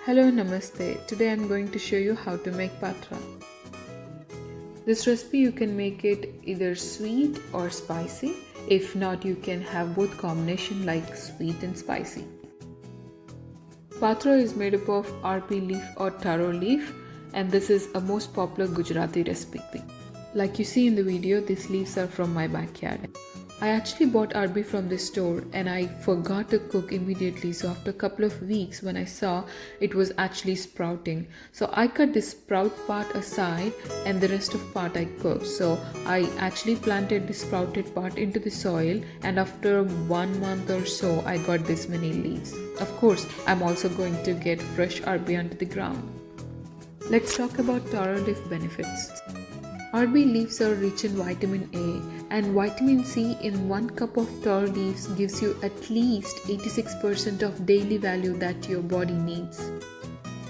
Hello, Namaste. Today I'm going to show you how to make patra. This recipe you can make it either sweet or spicy. If not, you can have both combination like sweet and spicy. Patra is made up of RP leaf or taro leaf, and this is a most popular Gujarati recipe. Like you see in the video, these leaves are from my backyard. I actually bought arbi from this store and I forgot to cook immediately, so after a couple of weeks when I saw it was actually sprouting, so I cut this sprout part aside and the rest of part I cooked. So I actually planted the sprouted part into the soil, and after 1 month or so I got this many leaves. Of course, I'm also going to get fresh arbi onto the ground. Let's talk about taro leaf benefits. RB leaves are rich in vitamin A, and vitamin C in 1 cup of taro leaves gives you at least 86% of daily value that your body needs.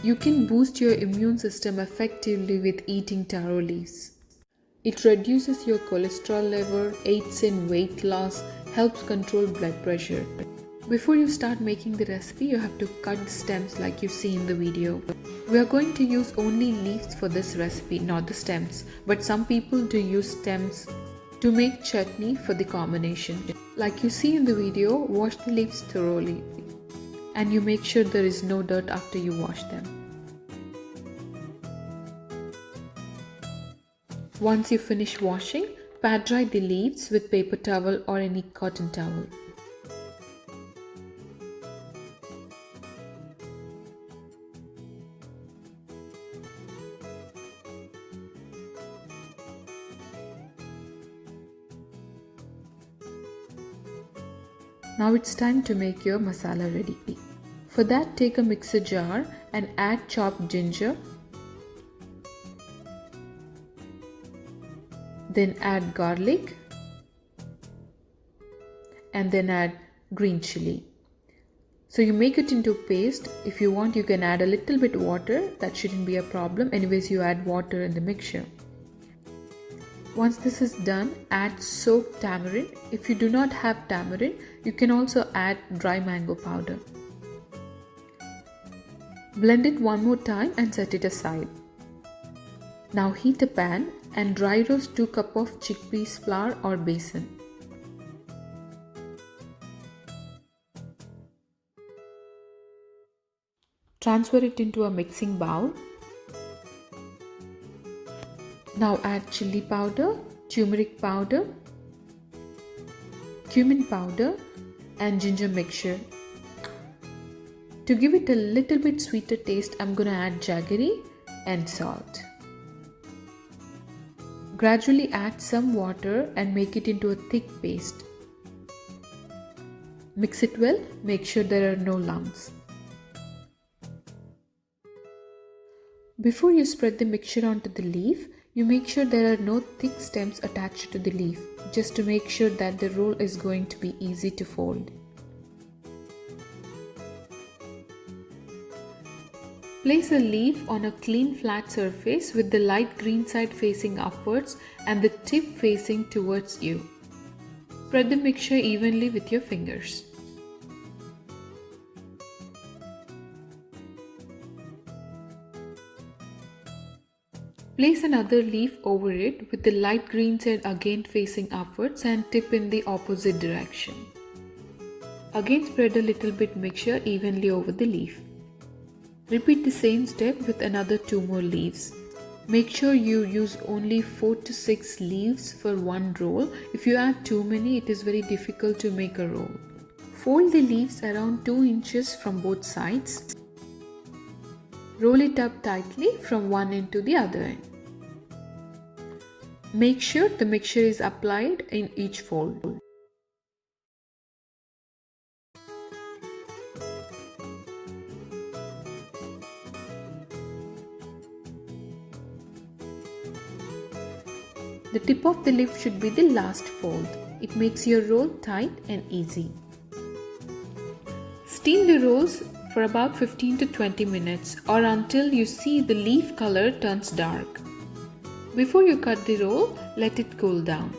You can boost your immune system effectively with eating taro leaves. It reduces your cholesterol level, aids in weight loss, helps control blood pressure. Before you start making the recipe, you have to cut the stems like you see in the video. We are going to use only leaves for this recipe, not the stems, but some people do use stems to make chutney for the combination. Like you see in the video, wash the leaves thoroughly and you make sure there is no dirt after you wash them. Once you finish washing, pat dry the leaves with paper towel or any cotton towel. Now it's time to make your masala ready. For that, take a mixer jar and add chopped ginger. Then add garlic. And then add green chili. So you make it into paste. If you want, you can add a little bit water. That shouldn't be a problem. Anyways, you add water in the mixture. Once this is done, add soaked tamarind. If you do not have tamarind, you can also add dry mango powder. Blend it one more time and set it aside. Now heat a pan and dry roast 2 cups of chickpeas flour or besan. Transfer it into a mixing bowl. Now add chili powder, turmeric powder, cumin powder and ginger mixture. To give it a little bit sweeter taste, I'm gonna add jaggery and salt. Gradually add some water and make it into a thick paste. Mix it well, make sure there are no lumps. Before you spread the mixture onto the leaf, you make sure there are no thick stems attached to the leaf, just to make sure that the roll is going to be easy to fold. Place a leaf on a clean flat surface with the light green side facing upwards and the tip facing towards you. Spread the mixture evenly with your fingers. Place another leaf over it with the light green side again facing upwards and tip in the opposite direction. Again spread a little bit mixture evenly over the leaf. Repeat the same step with another 2 more leaves. Make sure you use only 4 to 6 leaves for one roll. If you add too many, it is very difficult to make a roll. Fold the leaves around 2 inches from both sides. Roll it up tightly from one end to the other end. Make sure the mixture is applied in each fold. The tip of the leaf should be the last fold. It makes your roll tight and easy. Steam the rolls for about 15 to 20 minutes or until you see the leaf color turns dark. Before you cut the roll, let it cool down.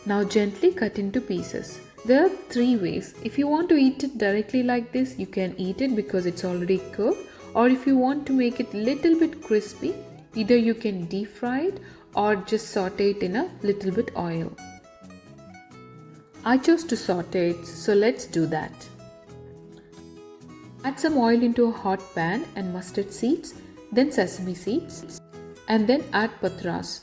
Now gently cut into pieces. There are 3 ways. If you want to eat it directly like this, you can eat it because it's already cooked, or if you want to make it little bit crispy, either you can deep fry it or just saute it in a little bit oil. I chose to saute it, so let's do that. Add some oil into a hot pan and mustard seeds, then sesame seeds, and then add patras.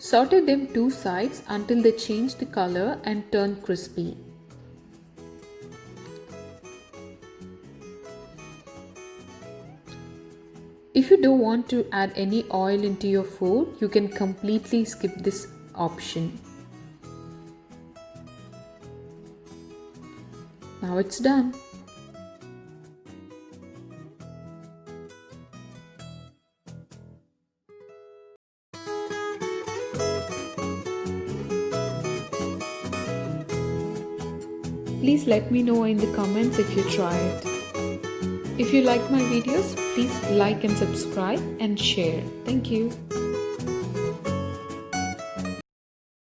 Saute them 2 sides until they change the color and turn crispy. If you don't want to add any oil into your food, you can completely skip this option. Now it's done. Please let me know in the comments if you try it. If you like my videos, please like and subscribe and share. Thank you.